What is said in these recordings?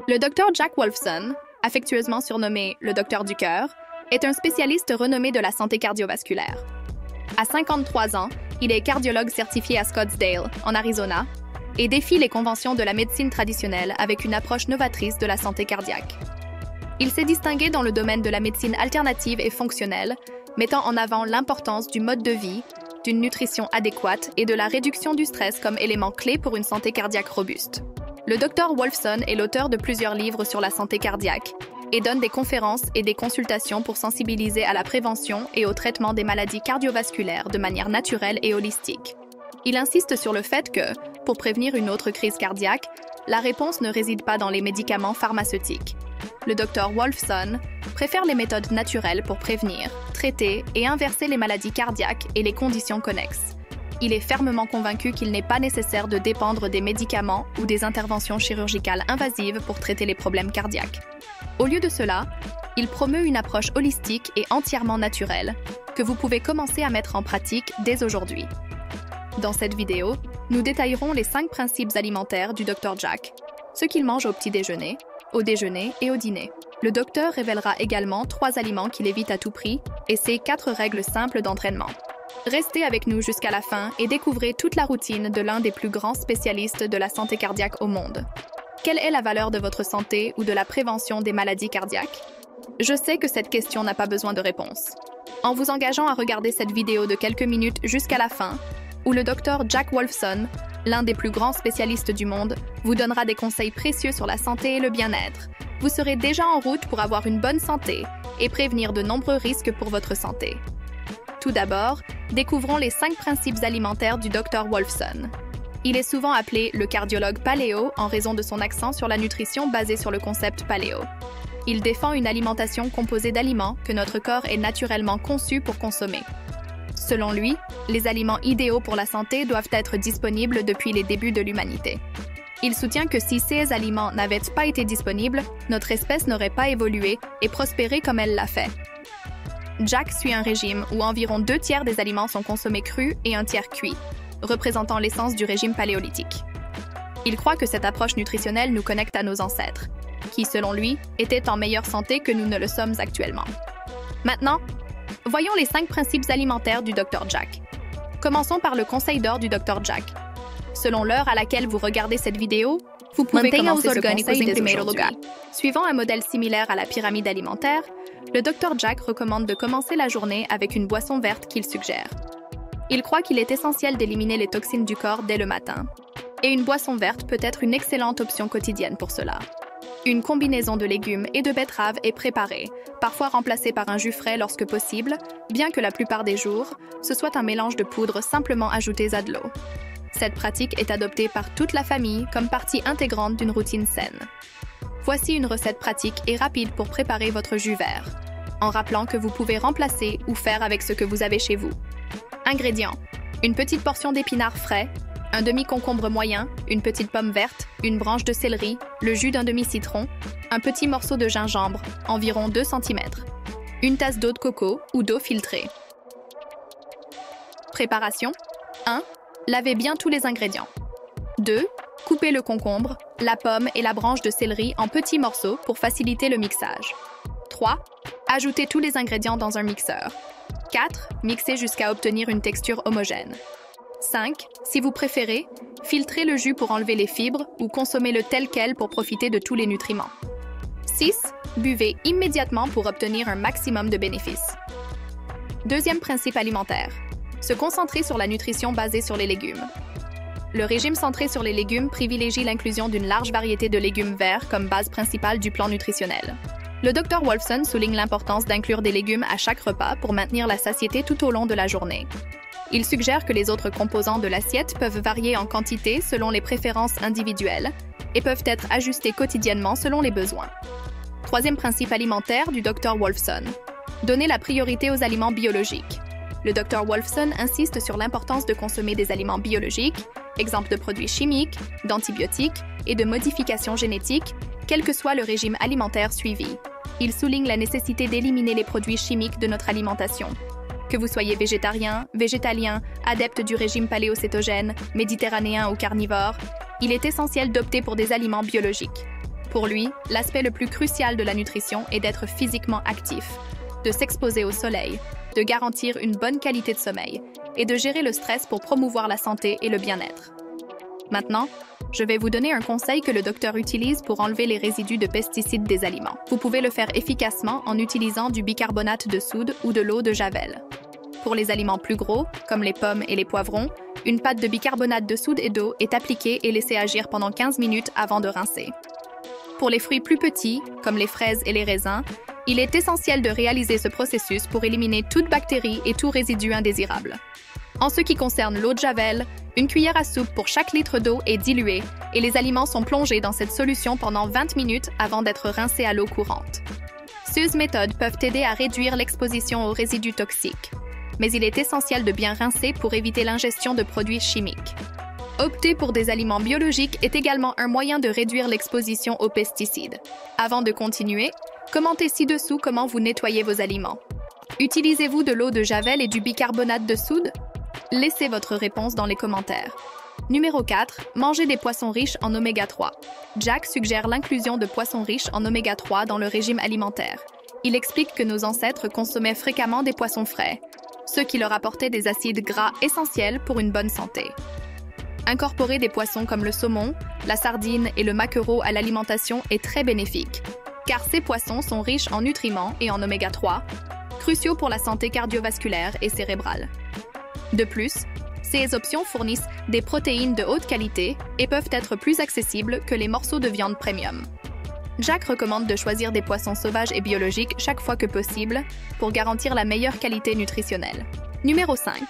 Le docteur Jack Wolfson, affectueusement surnommé le docteur du cœur, est un spécialiste renommé de la santé cardiovasculaire. À 53 ans, il est cardiologue certifié à Scottsdale, en Arizona, et défie les conventions de la médecine traditionnelle avec une approche novatrice de la santé cardiaque. Il s'est distingué dans le domaine de la médecine alternative et fonctionnelle, mettant en avant l'importance du mode de vie, d'une nutrition adéquate et de la réduction du stress comme élément clé pour une santé cardiaque robuste. Le Dr Wolfson est l'auteur de plusieurs livres sur la santé cardiaque et donne des conférences et des consultations pour sensibiliser à la prévention et au traitement des maladies cardiovasculaires de manière naturelle et holistique. Il insiste sur le fait que, pour prévenir une autre crise cardiaque, la réponse ne réside pas dans les médicaments pharmaceutiques. Le Dr Wolfson préfère les méthodes naturelles pour prévenir, traiter et inverser les maladies cardiaques et les conditions connexes. Il est fermement convaincu qu'il n'est pas nécessaire de dépendre des médicaments ou des interventions chirurgicales invasives pour traiter les problèmes cardiaques. Au lieu de cela, il promeut une approche holistique et entièrement naturelle que vous pouvez commencer à mettre en pratique dès aujourd'hui. Dans cette vidéo, nous détaillerons les 5 principes alimentaires du Dr Jack, ce qu'il mange au petit déjeuner, au déjeuner et au dîner. Le docteur révélera également 3 aliments qu'il évite à tout prix et ses 4 règles simples d'entraînement. Restez avec nous jusqu'à la fin et découvrez toute la routine de l'un des plus grands spécialistes de la santé cardiaque au monde. Quelle est la valeur de votre santé ou de la prévention des maladies cardiaques? Je sais que cette question n'a pas besoin de réponse. En vous engageant à regarder cette vidéo de quelques minutes jusqu'à la fin, où le Dr Jack Wolfson, l'un des plus grands spécialistes du monde, vous donnera des conseils précieux sur la santé et le bien-être, vous serez déjà en route pour avoir une bonne santé et prévenir de nombreux risques pour votre santé. Tout d'abord, découvrons les 5 principes alimentaires du Dr Wolfson. Il est souvent appelé le cardiologue paléo en raison de son accent sur la nutrition basée sur le concept paléo. Il défend une alimentation composée d'aliments que notre corps est naturellement conçu pour consommer. Selon lui, les aliments idéaux pour la santé doivent être disponibles depuis les débuts de l'humanité. Il soutient que si ces aliments n'avaient pas été disponibles, notre espèce n'aurait pas évolué et prospéré comme elle l'a fait. Jack suit un régime où environ 2 tiers des aliments sont consommés crus et un tiers cuits, représentant l'essence du régime paléolithique. Il croit que cette approche nutritionnelle nous connecte à nos ancêtres, qui, selon lui, étaient en meilleure santé que nous ne le sommes actuellement. Maintenant, voyons les 5 principes alimentaires du Dr Jack. Commençons par le conseil d'or du Dr Jack. Selon l'heure à laquelle vous regardez cette vidéo, vous pouvez commencer ce conseil dès aujourd'hui. Suivant un modèle similaire à la pyramide alimentaire, le Dr Jack recommande de commencer la journée avec une boisson verte qu'il suggère. Il croit qu'il est essentiel d'éliminer les toxines du corps dès le matin, et une boisson verte peut être une excellente option quotidienne pour cela. Une combinaison de légumes et de betteraves est préparée, parfois remplacée par un jus frais lorsque possible, bien que la plupart des jours, ce soit un mélange de poudre simplement ajouté à de l'eau. Cette pratique est adoptée par toute la famille comme partie intégrante d'une routine saine. Voici une recette pratique et rapide pour préparer votre jus vert, en rappelant que vous pouvez remplacer ou faire avec ce que vous avez chez vous. Ingrédients: une petite portion d'épinards frais, un demi-concombre moyen, une petite pomme verte, une branche de céleri, le jus d'un demi-citron, un petit morceau de gingembre, environ 2 cm, une tasse d'eau de coco ou d'eau filtrée. Préparation: 1. Lavez bien tous les ingrédients. 2. Coupez le concombre, la pomme et la branche de céleri en petits morceaux pour faciliter le mixage. 3. Ajoutez tous les ingrédients dans un mixeur. 4. Mixez jusqu'à obtenir une texture homogène. 5. Si vous préférez, filtrez le jus pour enlever les fibres ou consommez-le tel quel pour profiter de tous les nutriments. 6. Buvez immédiatement pour obtenir un maximum de bénéfices. Deuxième principe alimentaire: se concentrer sur la nutrition basée sur les légumes. Le régime centré sur les légumes privilégie l'inclusion d'une large variété de légumes verts comme base principale du plan nutritionnel. Le Dr Wolfson souligne l'importance d'inclure des légumes à chaque repas pour maintenir la satiété tout au long de la journée. Il suggère que les autres composants de l'assiette peuvent varier en quantité selon les préférences individuelles et peuvent être ajustés quotidiennement selon les besoins. Troisième principe alimentaire du Dr Wolfson: donner la priorité aux aliments biologiques. Le Dr Wolfson insiste sur l'importance de consommer des aliments biologiques, exemple de produits chimiques, d'antibiotiques et de modifications génétiques, quel que soit le régime alimentaire suivi. Il souligne la nécessité d'éliminer les produits chimiques de notre alimentation. Que vous soyez végétarien, végétalien, adepte du régime paléocétogène, méditerranéen ou carnivore, il est essentiel d'opter pour des aliments biologiques. Pour lui, l'aspect le plus crucial de la nutrition est d'être physiquement actif, de s'exposer au soleil, de garantir une bonne qualité de sommeil et de gérer le stress pour promouvoir la santé et le bien-être. Maintenant, je vais vous donner un conseil que le docteur utilise pour enlever les résidus de pesticides des aliments. Vous pouvez le faire efficacement en utilisant du bicarbonate de soude ou de l'eau de javel. Pour les aliments plus gros, comme les pommes et les poivrons, une pâte de bicarbonate de soude et d'eau est appliquée et laissée agir pendant 15 minutes avant de rincer. Pour les fruits plus petits, comme les fraises et les raisins, il est essentiel de réaliser ce processus pour éliminer toute bactérie et tout résidu indésirable. En ce qui concerne l'eau de javel, une cuillère à soupe pour chaque litre d'eau est diluée et les aliments sont plongés dans cette solution pendant 20 minutes avant d'être rincés à l'eau courante. Ces méthodes peuvent aider à réduire l'exposition aux résidus toxiques, mais il est essentiel de bien rincer pour éviter l'ingestion de produits chimiques. Opter pour des aliments biologiques est également un moyen de réduire l'exposition aux pesticides. Avant de continuer, commentez ci-dessous comment vous nettoyez vos aliments. Utilisez-vous de l'eau de javel et du bicarbonate de soude? Laissez votre réponse dans les commentaires. Numéro 4. Mangez des poissons riches en oméga 3. Jack suggère l'inclusion de poissons riches en oméga 3 dans le régime alimentaire. Il explique que nos ancêtres consommaient fréquemment des poissons frais, ce qui leur apportait des acides gras essentiels pour une bonne santé. Incorporer des poissons comme le saumon, la sardine et le maquereau à l'alimentation est très bénéfique, car ces poissons sont riches en nutriments et en oméga 3, cruciaux pour la santé cardiovasculaire et cérébrale. De plus, ces options fournissent des protéines de haute qualité et peuvent être plus accessibles que les morceaux de viande premium. Jack recommande de choisir des poissons sauvages et biologiques chaque fois que possible pour garantir la meilleure qualité nutritionnelle. Numéro 5.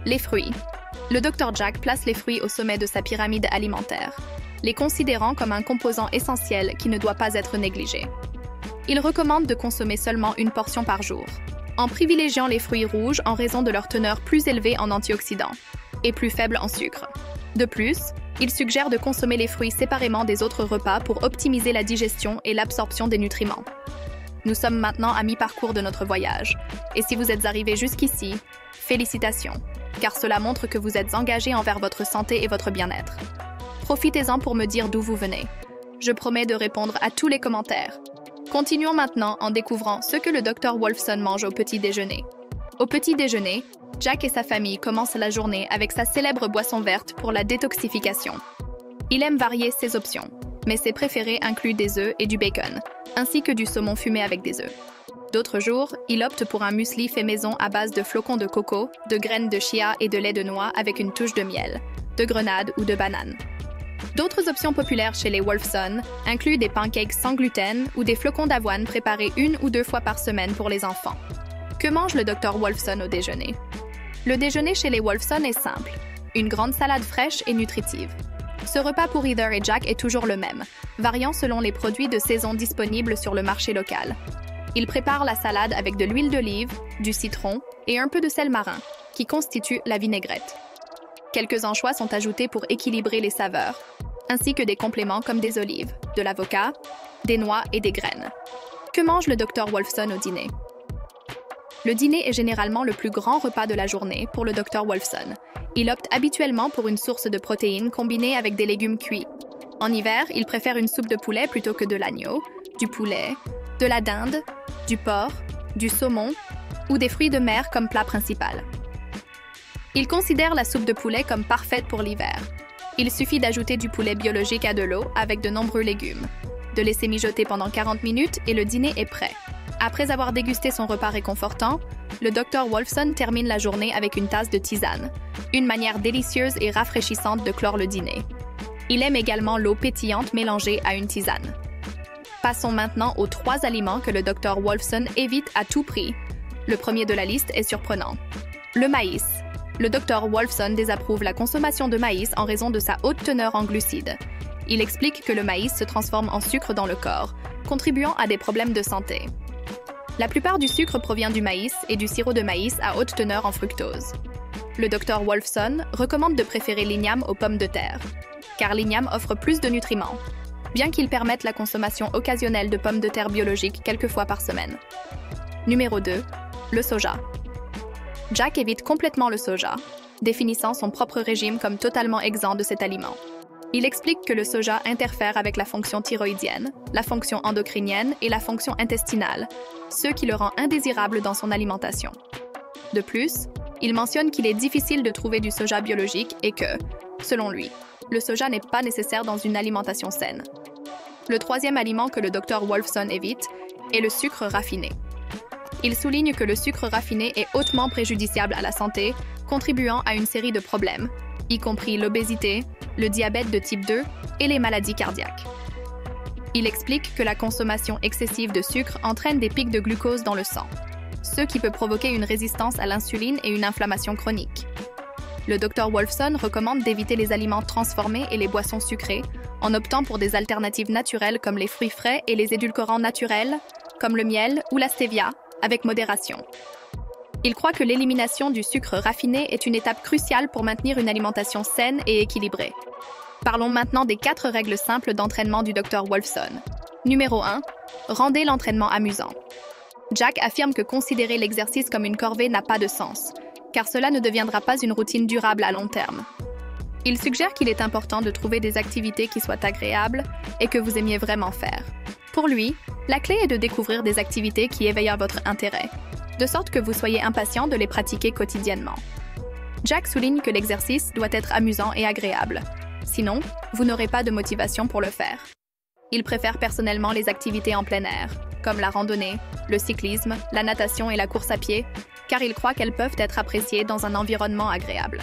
Les fruits. Le Dr Jack place les fruits au sommet de sa pyramide alimentaire, les considérant comme un composant essentiel qui ne doit pas être négligé. Il recommande de consommer seulement une portion par jour, en privilégiant les fruits rouges en raison de leur teneur plus élevée en antioxydants et plus faible en sucre. De plus, il suggère de consommer les fruits séparément des autres repas pour optimiser la digestion et l'absorption des nutriments. Nous sommes maintenant à mi-parcours de notre voyage, et si vous êtes arrivé jusqu'ici, félicitations, car cela montre que vous êtes engagé envers votre santé et votre bien-être. Profitez-en pour me dire d'où vous venez. Je promets de répondre à tous les commentaires. Continuons maintenant en découvrant ce que le Dr Wolfson mange au petit déjeuner. Au petit déjeuner, Jack et sa famille commencent la journée avec sa célèbre boisson verte pour la détoxification. Il aime varier ses options, mais ses préférés incluent des œufs et du bacon, ainsi que du saumon fumé avec des œufs. D'autres jours, il opte pour un muesli fait maison à base de flocons de coco, de graines de chia et de lait de noix avec une touche de miel, de grenade ou de banane. D'autres options populaires chez les Wolfson incluent des pancakes sans gluten ou des flocons d'avoine préparés 1 ou 2 fois par semaine pour les enfants. Que mange le Dr Wolfson au déjeuner? Le déjeuner chez les Wolfson est simple, une grande salade fraîche et nutritive. Ce repas pour Heather et Jack est toujours le même, variant selon les produits de saison disponibles sur le marché local. Ils préparent la salade avec de l'huile d'olive, du citron et un peu de sel marin, qui constitue la vinaigrette. Quelques anchois sont ajoutés pour équilibrer les saveurs, ainsi que des compléments comme des olives, de l'avocat, des noix et des graines. Que mange le Dr Wolfson au dîner? Le dîner est généralement le plus grand repas de la journée pour le Dr Wolfson. Il opte habituellement pour une source de protéines combinée avec des légumes cuits. En hiver, il préfère une soupe de poulet plutôt que de l'agneau, du poulet, de la dinde, du porc, du saumon ou des fruits de mer comme plat principal. Il considère la soupe de poulet comme parfaite pour l'hiver. Il suffit d'ajouter du poulet biologique à de l'eau avec de nombreux légumes, de laisser mijoter pendant 40 minutes et le dîner est prêt. Après avoir dégusté son repas réconfortant, le Dr Wolfson termine la journée avec une tasse de tisane, une manière délicieuse et rafraîchissante de clore le dîner. Il aime également l'eau pétillante mélangée à une tisane. Passons maintenant aux 3 aliments que le Dr Wolfson évite à tout prix. Le premier de la liste est surprenant. Le maïs. Le Dr Wolfson désapprouve la consommation de maïs en raison de sa haute teneur en glucides. Il explique que le maïs se transforme en sucre dans le corps, contribuant à des problèmes de santé. La plupart du sucre provient du maïs et du sirop de maïs à haute teneur en fructose. Le Dr Wolfson recommande de préférer l'igname aux pommes de terre, car l'igname offre plus de nutriments, bien qu'il permette la consommation occasionnelle de pommes de terre biologiques quelques fois par semaine. Numéro 2. Le soja. Jack évite complètement le soja, définissant son propre régime comme totalement exempt de cet aliment. Il explique que le soja interfère avec la fonction thyroïdienne, la fonction endocrinienne et la fonction intestinale, ce qui le rend indésirable dans son alimentation. De plus, il mentionne qu'il est difficile de trouver du soja biologique et que, selon lui, le soja n'est pas nécessaire dans une alimentation saine. Le troisième aliment que le Dr Wolfson évite est le sucre raffiné. Il souligne que le sucre raffiné est hautement préjudiciable à la santé, contribuant à une série de problèmes, y compris l'obésité, le diabète de type 2 et les maladies cardiaques. Il explique que la consommation excessive de sucre entraîne des pics de glucose dans le sang, ce qui peut provoquer une résistance à l'insuline et une inflammation chronique. Le Dr Wolfson recommande d'éviter les aliments transformés et les boissons sucrées en optant pour des alternatives naturelles comme les fruits frais et les édulcorants naturels, comme le miel ou la stevia, avec modération. Il croit que l'élimination du sucre raffiné est une étape cruciale pour maintenir une alimentation saine et équilibrée. Parlons maintenant des 4 règles simples d'entraînement du Dr Wolfson. Numéro 1. Rendez l'entraînement amusant. Jack affirme que considérer l'exercice comme une corvée n'a pas de sens, car cela ne deviendra pas une routine durable à long terme. Il suggère qu'il est important de trouver des activités qui soient agréables et que vous aimiez vraiment faire. Pour lui, la clé est de découvrir des activités qui éveillent votre intérêt, de sorte que vous soyez impatient de les pratiquer quotidiennement. Jack souligne que l'exercice doit être amusant et agréable. Sinon, vous n'aurez pas de motivation pour le faire. Il préfère personnellement les activités en plein air, comme la randonnée, le cyclisme, la natation et la course à pied, car il croit qu'elles peuvent être appréciées dans un environnement agréable.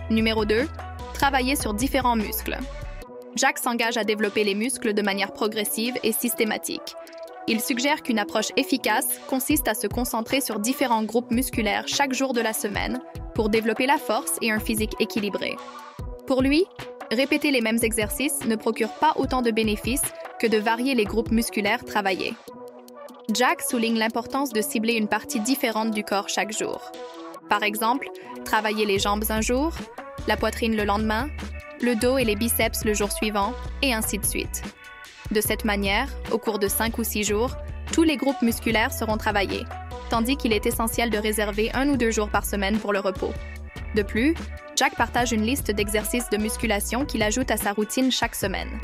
Numéro 2. Travailler sur différents muscles. Jack s'engage à développer les muscles de manière progressive et systématique. Il suggère qu'une approche efficace consiste à se concentrer sur différents groupes musculaires chaque jour de la semaine pour développer la force et un physique équilibré. Pour lui, répéter les mêmes exercices ne procure pas autant de bénéfices que de varier les groupes musculaires travaillés. Jack souligne l'importance de cibler une partie différente du corps chaque jour. Par exemple, travailler les jambes un jour, la poitrine le lendemain, le dos et les biceps le jour suivant, et ainsi de suite. De cette manière, au cours de 5 ou 6 jours, tous les groupes musculaires seront travaillés, tandis qu'il est essentiel de réserver 1 ou 2 jours par semaine pour le repos. De plus, Jack partage une liste d'exercices de musculation qu'il ajoute à sa routine chaque semaine.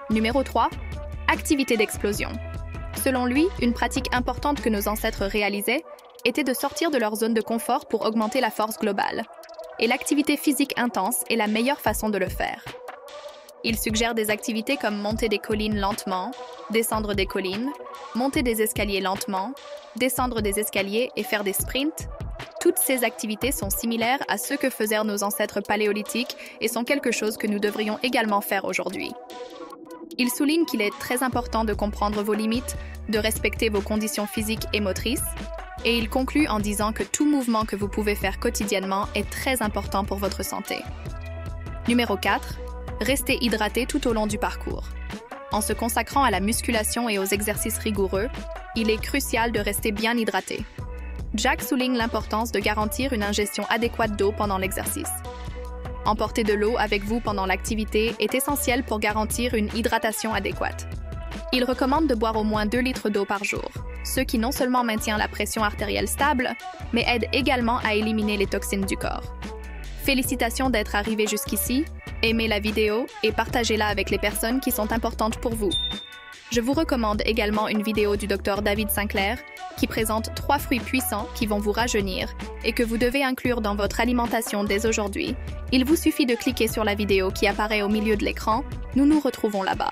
Numéro 3. Activité d'explosion. Selon lui, une pratique importante que nos ancêtres réalisaient était de sortir de leur zone de confort pour augmenter la force globale. Et l'activité physique intense est la meilleure façon de le faire. Il suggère des activités comme monter des collines lentement, descendre des collines, monter des escaliers lentement, descendre des escaliers et faire des sprints. Toutes ces activités sont similaires à ce que faisaient nos ancêtres paléolithiques et sont quelque chose que nous devrions également faire aujourd'hui. Il souligne qu'il est très important de comprendre vos limites, de respecter vos conditions physiques et motrices, et il conclut en disant que tout mouvement que vous pouvez faire quotidiennement est très important pour votre santé. Numéro 4. Restez hydraté tout au long du parcours. En se consacrant à la musculation et aux exercices rigoureux, il est crucial de rester bien hydraté. Jack souligne l'importance de garantir une ingestion adéquate d'eau pendant l'exercice. Emporter de l'eau avec vous pendant l'activité est essentiel pour garantir une hydratation adéquate. Il recommande de boire au moins 2 litres d'eau par jour, ce qui non seulement maintient la pression artérielle stable, mais aide également à éliminer les toxines du corps. Félicitations d'être arrivé jusqu'ici, aimez la vidéo et partagez-la avec les personnes qui sont importantes pour vous. Je vous recommande également une vidéo du Dr David Sinclair qui présente 3 fruits puissants qui vont vous rajeunir et que vous devez inclure dans votre alimentation dès aujourd'hui. Il vous suffit de cliquer sur la vidéo qui apparaît au milieu de l'écran. Nous nous retrouvons là-bas.